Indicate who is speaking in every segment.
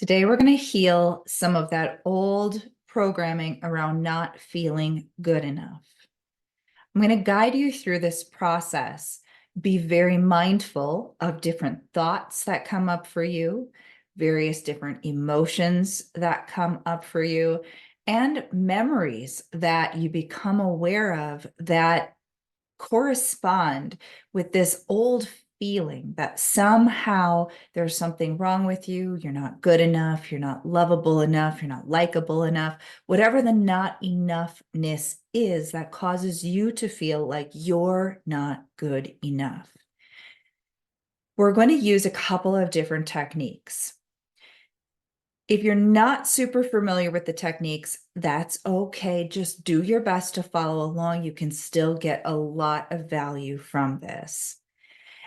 Speaker 1: Today, we're going to heal some of that old programming around not feeling good enough. I'm going to guide you through this process. Be very mindful of different thoughts that come up for you, various different emotions that come up for you, and memories that you become aware of that correspond with this old feeling that somehow there's something wrong with you, you're not good enough, you're not lovable enough, you're not likable enough, whatever the not enoughness is that causes you to feel like you're not good enough. We're going to use a couple of different techniques. If you're not super familiar with the techniques, that's okay. Just do your best to follow along. You can still get a lot of value from this.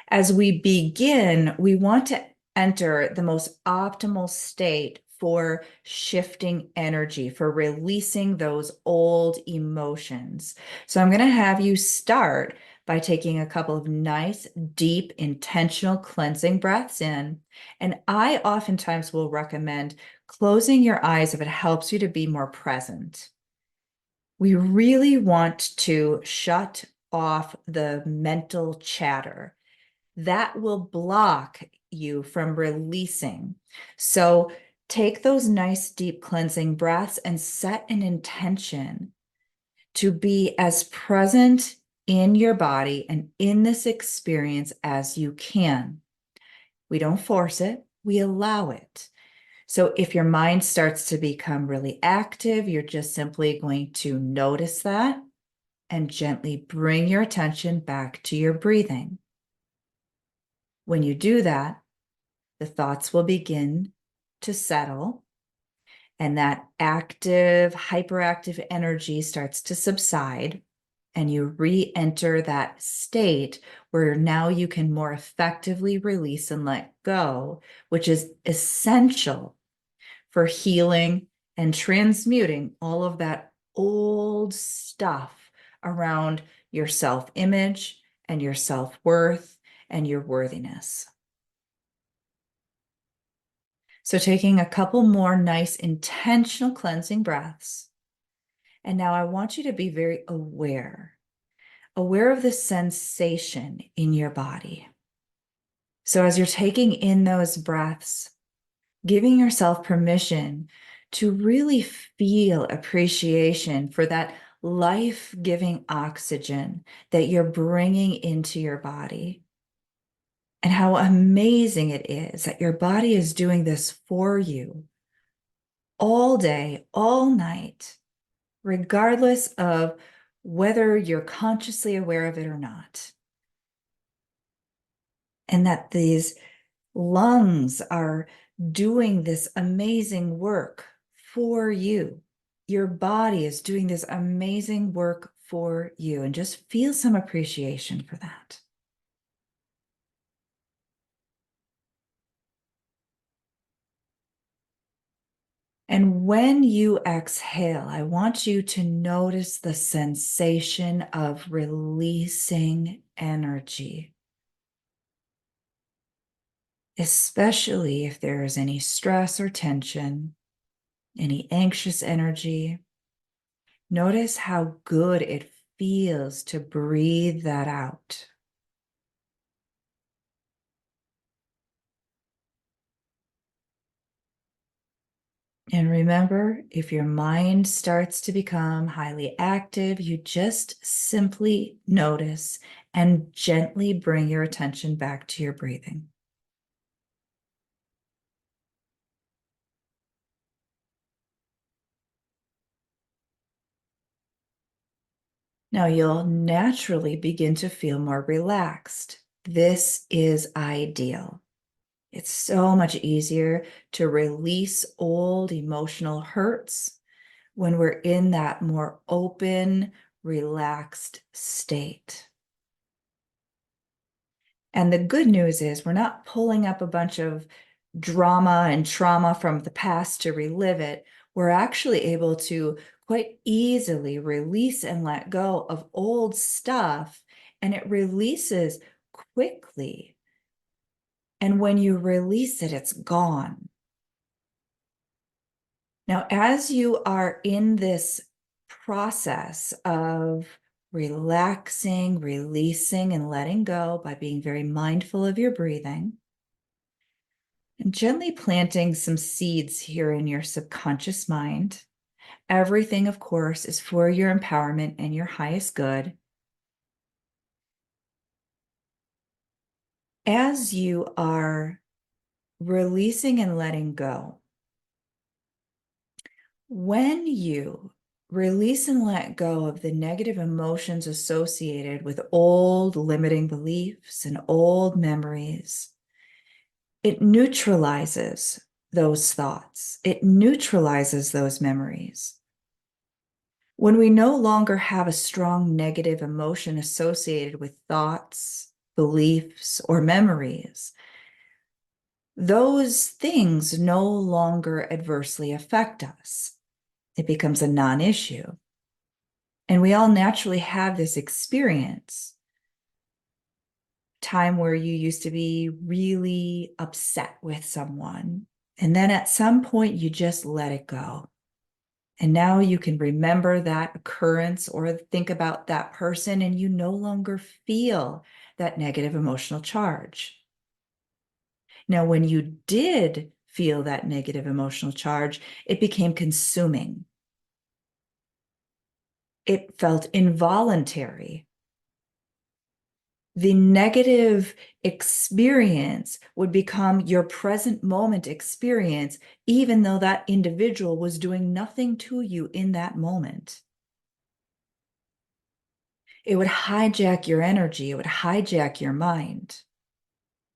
Speaker 1: As we begin, we want to enter the most optimal state for shifting energy, for releasing those old emotions. So I'm going to have you start by taking a couple of nice, deep, intentional cleansing breaths in. And I oftentimes will recommend closing your eyes if it helps you to be more present. We really want to shut off the mental chatter that will block you from releasing. So take those nice deep cleansing breaths and set an intention to be as present in your body and in this experience as you can. We don't force it, we allow it. So if your mind starts to become really active, you're just simply going to notice that and gently bring your attention back to your breathing. When you do that, the thoughts will begin to settle, and that active, hyperactive energy starts to subside, and you re-enter that state where now you can more effectively release and let go, which is essential for healing and transmuting all of that old stuff around your self-image and your self-worth and your worthiness. So taking a couple more nice intentional cleansing breaths. And now I want you to be very aware of the sensation in your body. So as you're taking in those breaths, giving yourself permission to really feel appreciation for that life-giving oxygen that you're bringing into your body. And how amazing it is that your body is doing this for you all day, all night, regardless of whether you're consciously aware of it or not. And that these lungs are doing this amazing work for you. Your body is doing this amazing work for you, and just feel some appreciation for that. And when you exhale, I want you to notice the sensation of releasing energy, especially if there is any stress or tension, any anxious energy. Notice how good it feels to breathe that out. And remember, if your mind starts to become highly active, you just simply notice and gently bring your attention back to your breathing. Now you'll naturally begin to feel more relaxed. This is ideal. It's so much easier to release old emotional hurts when we're in that more open, relaxed state. And the good news is we're not pulling up a bunch of drama and trauma from the past to relive it. We're actually able to quite easily release and let go of old stuff, and it releases quickly. And when you release it, it's gone. Now, as you are in this process of relaxing, releasing, and letting go by being very mindful of your breathing, and gently planting some seeds here in your subconscious mind. Everything, of course, is for your empowerment and your highest good. As you are releasing and letting go, when you release and let go of the negative emotions associated with old limiting beliefs and old memories, it neutralizes those thoughts. It neutralizes those memories. When we no longer have a strong negative emotion associated with thoughts, beliefs, or memories, those things no longer adversely affect us. It becomes a non-issue. And we all naturally have this experience, time where you used to be really upset with someone. And then at some point, you just let it go. And now you can remember that occurrence or think about that person, and you no longer feel that negative emotional charge. Now, when you did feel that negative emotional charge, it became consuming. It felt involuntary. The negative experience would become your present moment experience, even though that individual was doing nothing to you in that moment. It would hijack your energy. It would hijack your mind.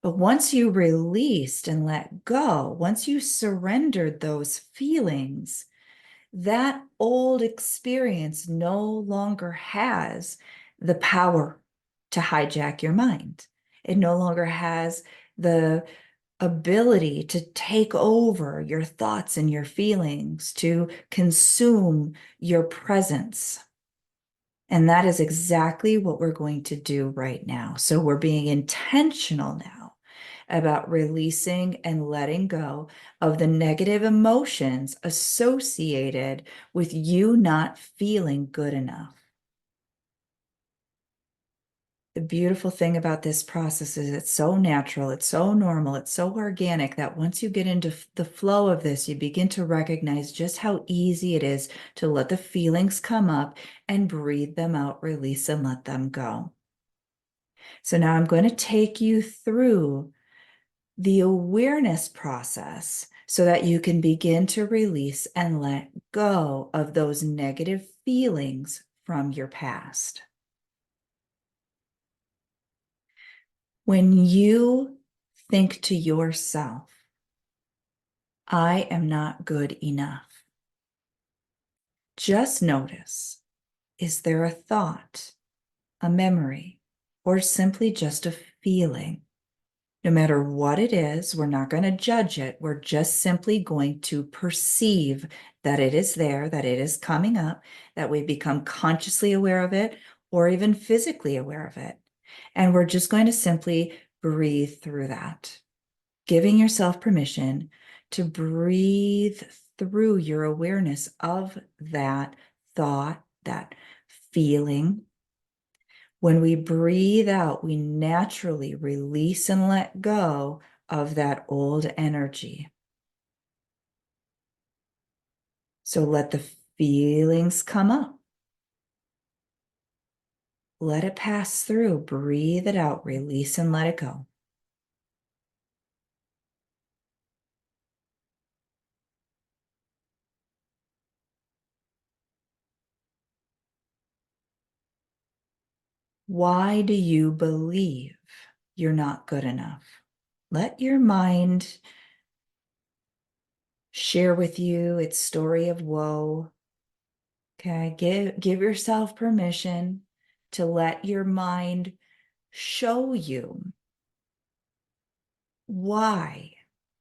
Speaker 1: But once you released and let go, once you surrendered those feelings, that old experience no longer has the power to hijack your mind. It no longer has the ability to take over your thoughts and your feelings, to consume your presence. And that is exactly what we're going to do right now. So we're being intentional now about releasing and letting go of the negative emotions associated with you not feeling good enough. The beautiful thing about this process is it's so natural, it's so normal, it's so organic that once you get into the flow of this, you begin to recognize just how easy it is to let the feelings come up and breathe them out, release and let them go. So now I'm going to take you through the awareness process so that you can begin to release and let go of those negative feelings from your past. When you think to yourself, I am not good enough, just notice, is there a thought, a memory, or simply just a feeling? No matter what it is, we're not going to judge it. We're just simply going to perceive that it is there, that it is coming up, that we become consciously aware of it or even physically aware of it. And we're just going to simply breathe through that, giving yourself permission to breathe through your awareness of that thought, that feeling. When we breathe out, we naturally release and let go of that old energy. So let the feelings come up. Let it pass through. Breathe it out. Release and let it go. Why do you believe you're not good enough? Let your mind share with you its story of woe. Okay, give yourself permission to let your mind show you why.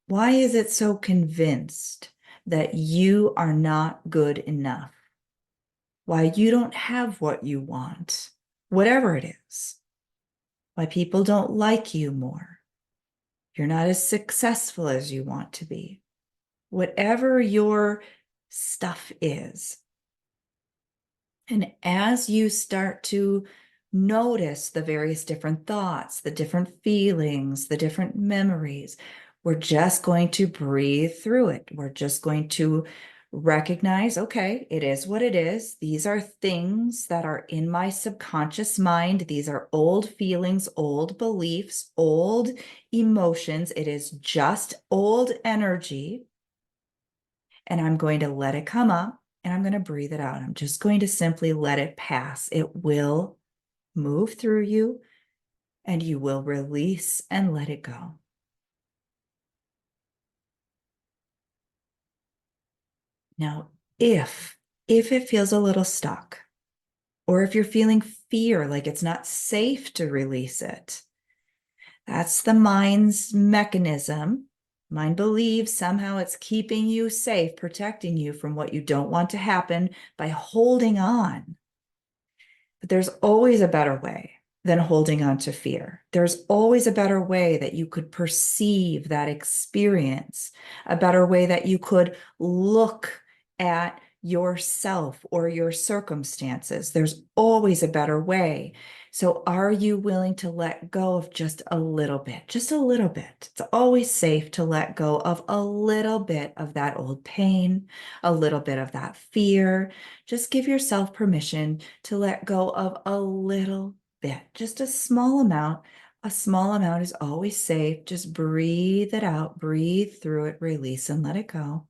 Speaker 1: Why is it so convinced that you are not good enough? Why you don't have what you want, whatever it is. Why people don't like you more. You're not as successful as you want to be. Whatever your stuff is. And as you start to notice the various different thoughts, the different feelings, the different memories, we're just going to breathe through it. We're just going to recognize, okay, it is what it is. These are things that are in my subconscious mind. These are old feelings, old beliefs, old emotions. It is just old energy. And I'm going to let it come up and I'm going to breathe it out. I'm just going to simply let it pass. It will move through you and you will release and let it go. Now, if it feels a little stuck, or if you're feeling fear, like it's not safe to release it, that's the mind's mechanism. Mind believes somehow it's keeping you safe, protecting you from what you don't want to happen by holding on. But there's always a better way than holding on to fear. There's always a better way that you could perceive that experience, a better way that you could look at yourself or your circumstances. There's always a better way. So are you willing to let go of just a little bit? Just a little bit. It's always safe to let go of a little bit of that old pain, a little bit of that fear. Just give yourself permission to let go of a little bit, just a small amount. A small amount is always safe. Just breathe it out, breathe through it, release and let it go.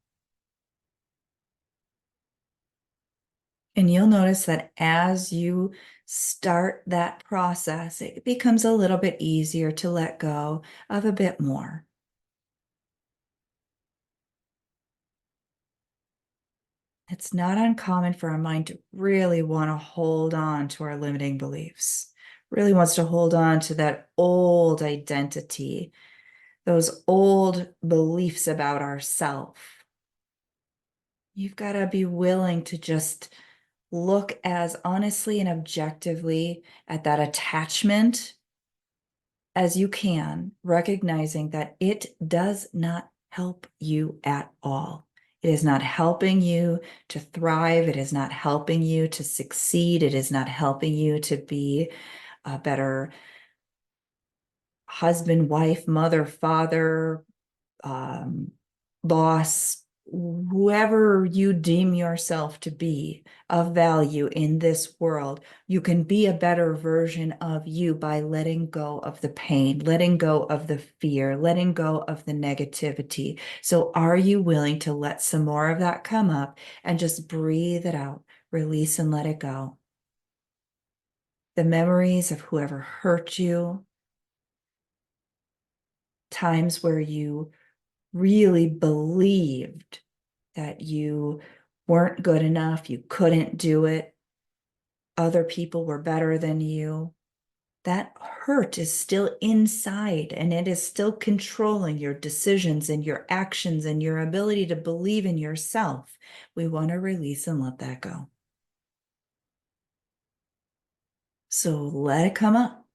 Speaker 1: And you'll notice that as you start that process, it becomes a little bit easier to let go of a bit more. It's not uncommon for our mind to really want to hold on to our limiting beliefs, really wants to hold on to that old identity, those old beliefs about ourselves. You've got to be willing to just look as honestly and objectively at that attachment as you can, recognizing that it does not help you at all. It is not helping you to thrive. It is not helping you to succeed. It is not helping you to be a better husband, wife, mother, father, um, boss, whoever you deem yourself to be of value in this world. You can be a better version of you by letting go of the pain, letting go of the fear, letting go of the negativity. So are you willing to let some more of that come up and just breathe it out, release and let it go? The memories of whoever hurt you, times where you really believed that you weren't good enough, you couldn't do it, other people were better than you. That hurt is still inside and it is still controlling your decisions and your actions and your ability to believe in yourself. We want to release and let that go. So let it come up.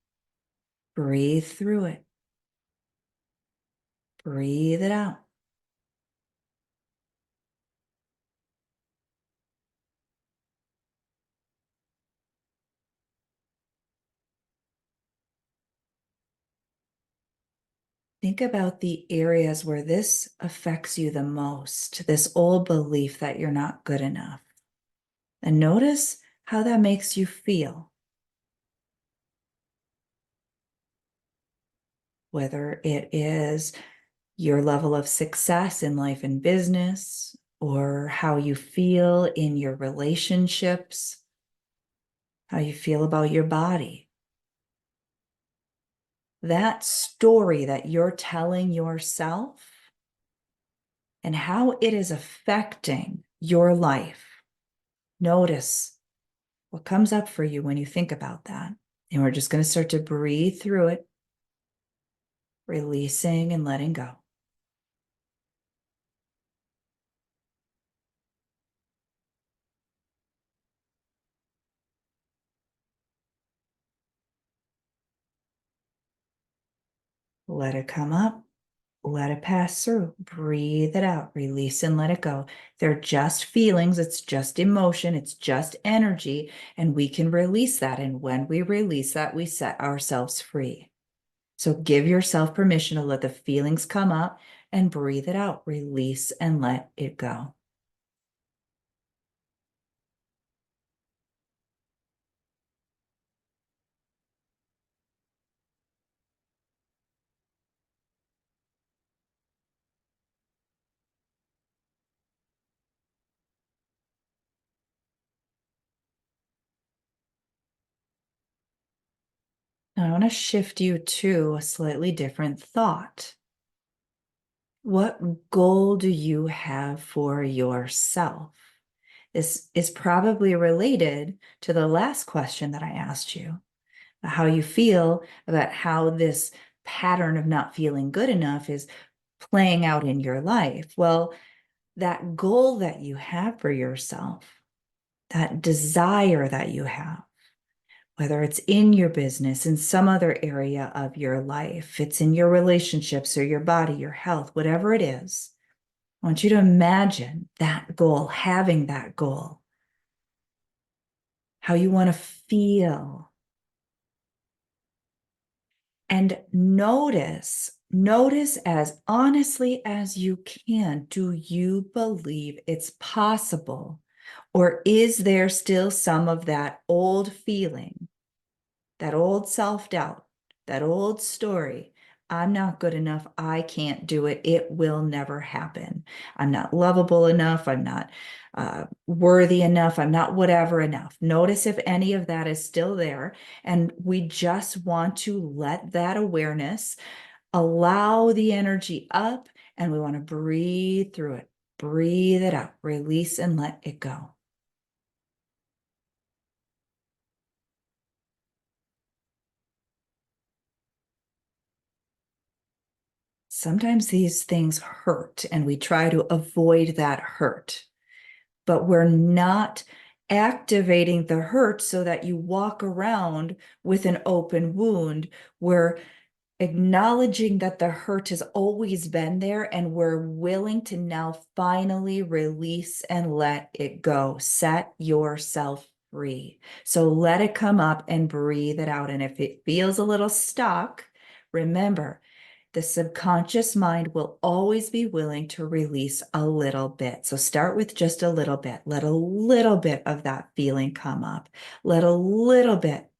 Speaker 1: Breathe through it. Breathe it out. Think about the areas where this affects you the most, this old belief that you're not good enough. And notice how that makes you feel. Whether it is your level of success in life and business, or how you feel in your relationships, how you feel about your body. That story that you're telling yourself and how it is affecting your life. Notice what comes up for you when you think about that. And we're just going to start to breathe through it, releasing and letting go. Let it come up. Let it pass through. Breathe it out. Release and let it go. They're just feelings. It's just emotion. It's just energy. And we can release that. And when we release that, we set ourselves free. So give yourself permission to let the feelings come up and breathe it out. Release and let it go. Now I want to shift you to a slightly different thought. What goal do you have for yourself? This is probably related to the last question that I asked you, how you feel about how this pattern of not feeling good enough is playing out in your life. Well, that goal that you have for yourself, that desire that you have, whether it's in your business, in some other area of your life, it's in your relationships or your body, your health, whatever it is, I want you to imagine that goal, having that goal, how you want to feel. And notice as honestly as you can, do you believe it's possible? Or is there still some of that old feeling, that old self-doubt, that old story? I'm not good enough. I can't do it. It will never happen. I'm not lovable enough. I'm not worthy enough. I'm not whatever enough. Notice if any of that is still there. And we just want to let that awareness allow the energy up, and we want to breathe through it. Breathe it out. Release and let it go. Sometimes these things hurt, and we try to avoid that hurt, but we're not activating the hurt so that you walk around with an open wound. We're acknowledging that the hurt has always been there, and we're willing to now finally release and let it go. Set yourself free. So let it come up and breathe it out. And if it feels a little stuck, remember, the subconscious mind will always be willing to release a little bit. So start with just a little bit. Let a little bit of that feeling come up. Let a little bit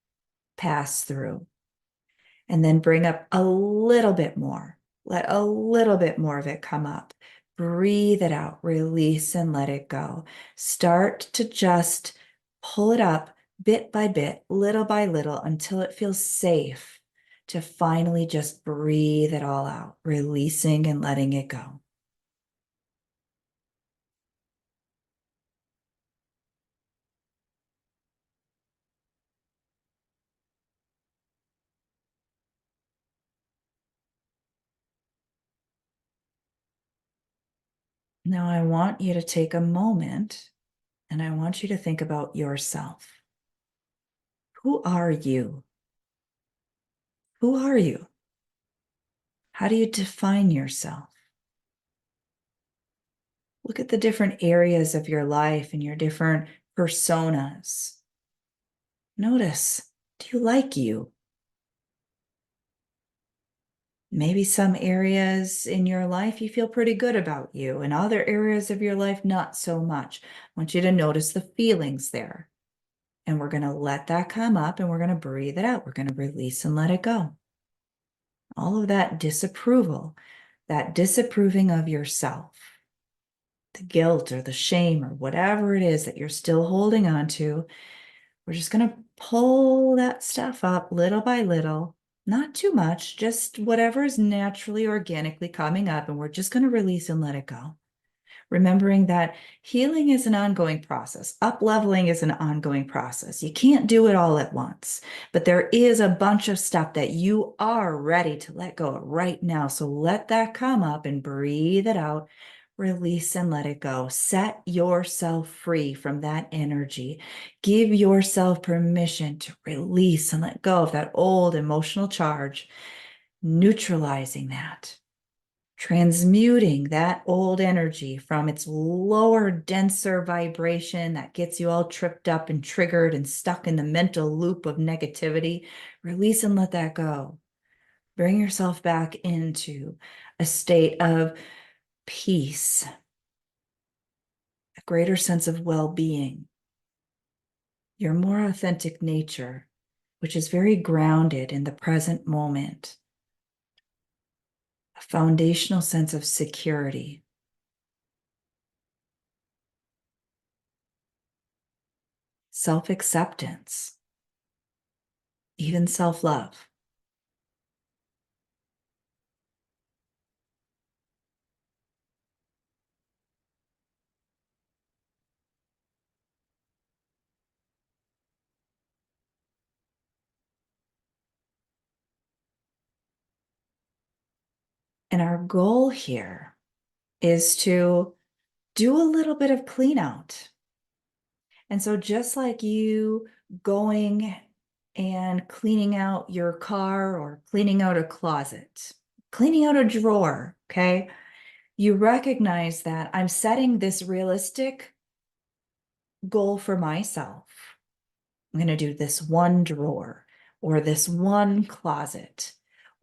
Speaker 1: pass through. And then bring up a little bit more. Let a little bit more of it come up. Breathe it out. Release and let it go. Start to just pull it up bit by bit, little by little, until it feels safe to finally just breathe it all out, releasing and letting it go. Now, I want you to take a moment and I want you to think about yourself. Who are you? Who are you? How do you define yourself? Look at the different areas of your life and your different personas. Notice, do you like you? Maybe some areas in your life you feel pretty good about you, and other areas of your life not so much. I want you to notice the feelings there. And we're going to let that come up and we're going to breathe it out. We're going to release and let it go. All of that disapproval, that disapproving of yourself, the guilt or the shame or whatever it is that you're still holding on to, we're just going to pull that stuff up little by little, not too much, just whatever is naturally, organically coming up, and we're just going to release and let it go. Remembering that healing is an ongoing process. Up-leveling is an ongoing process. You can't do it all at once, but there is a bunch of stuff that you are ready to let go of right now. So let that come up and breathe it out. Release and let it go. Set yourself free from that energy. Give yourself permission to release and let go of that old emotional charge, neutralizing that, transmuting that old energy from its lower, denser vibration that gets you all tripped up and triggered and stuck in the mental loop of negativity. Release and let that go. Bring yourself back into a state of peace, a greater sense of well-being, your more authentic nature, which is very grounded in the present moment, a foundational sense of security. Self-acceptance, even self-love. And our goal here is to do a little bit of clean out. And so just like you going and cleaning out your car or cleaning out a closet, cleaning out a drawer, okay? You recognize that I'm setting this realistic goal for myself. I'm going to do this one drawer or this one closet,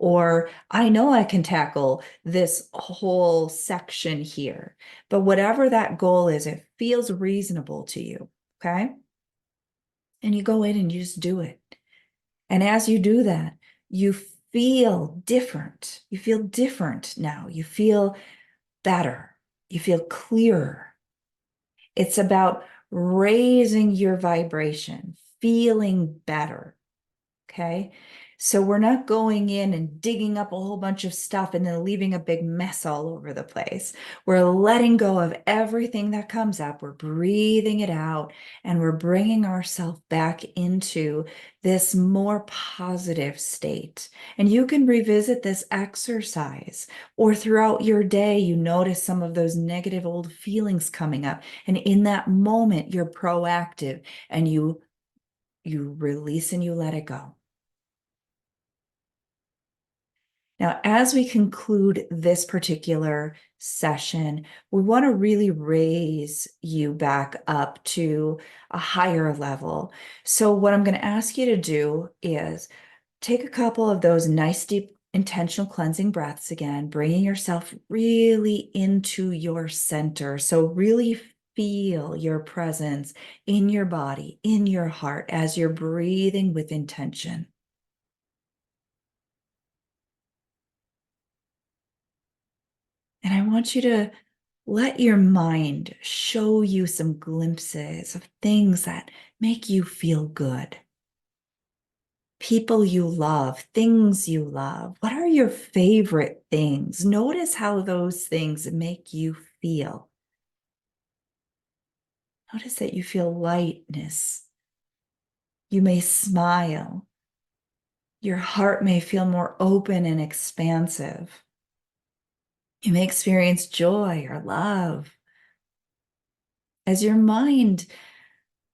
Speaker 1: or I know I can tackle this whole section here, but whatever that goal is, it feels reasonable to you, okay? And you go in and you just do it. And as you do that, you feel different. You feel different now. You feel better. You feel clearer. It's about raising your vibration, feeling better. Okay. So we're not going in and digging up a whole bunch of stuff and then leaving a big mess all over the place. We're letting go of everything that comes up. We're breathing it out and we're bringing ourselves back into this more positive state. And you can revisit this exercise, or throughout your day, you notice some of those negative old feelings coming up. And in that moment, you're proactive and you release and you let it go. Now, as we conclude this particular session, we want to really raise you back up to a higher level. So what I'm going to ask you to do is take a couple of those nice, deep, intentional cleansing breaths again, bringing yourself really into your center. So really feel your presence in your body, in your heart, as you're breathing with intention. And I want you to let your mind show you some glimpses of things that make you feel good. People you love, things you love. What are your favorite things? Notice how those things make you feel. Notice that you feel lightness. You may smile. Your heart may feel more open and expansive. You may experience joy or love. As your mind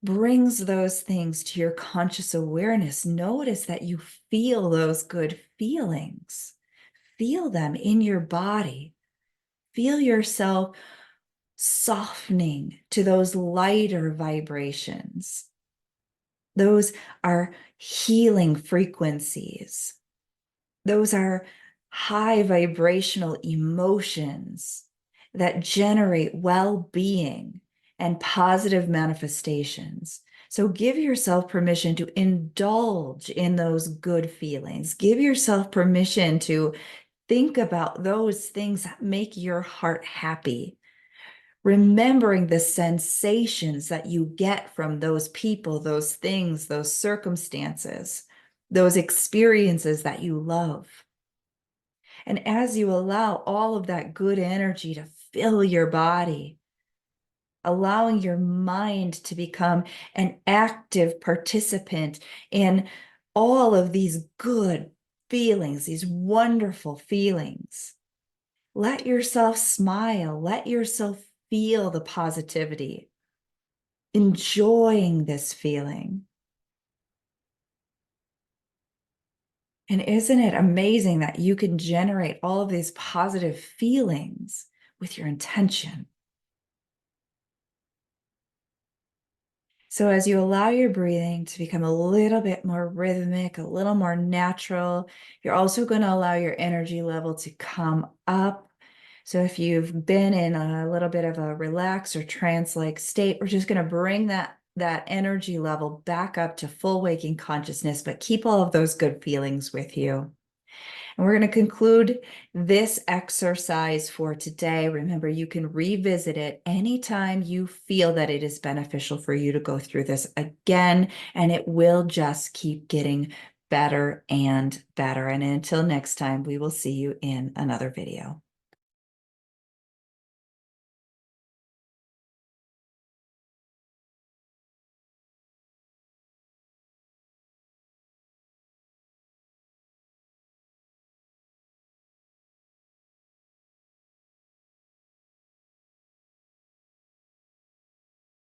Speaker 1: brings those things to your conscious awareness, notice that you feel those good feelings. Feel them in your body. Feel yourself softening to those lighter vibrations. Those are healing frequencies. Those are high vibrational emotions that generate well-being and positive manifestations. So give yourself permission to indulge in those good feelings. Give yourself permission to think about those things that make your heart happy. Remembering the sensations that you get from those people, those things, those circumstances, those experiences that you love. And as you allow all of that good energy to fill your body, allowing your mind to become an active participant in all of these good feelings, these wonderful feelings, let yourself smile, let yourself feel the positivity, enjoying this feeling. And isn't it amazing that you can generate all of these positive feelings with your intention? So as you allow your breathing to become a little bit more rhythmic, a little more natural, you're also going to allow your energy level to come up. So if you've been in a little bit of a relax or trance-like state, we're just going to bring that energy level back up to full waking consciousness, but keep all of those good feelings with you. And we're going to conclude this exercise for today. Remember, you can revisit it anytime you feel that it is beneficial for you to go through this again, and it will just keep getting better and better. And until next time, we will see you in another video.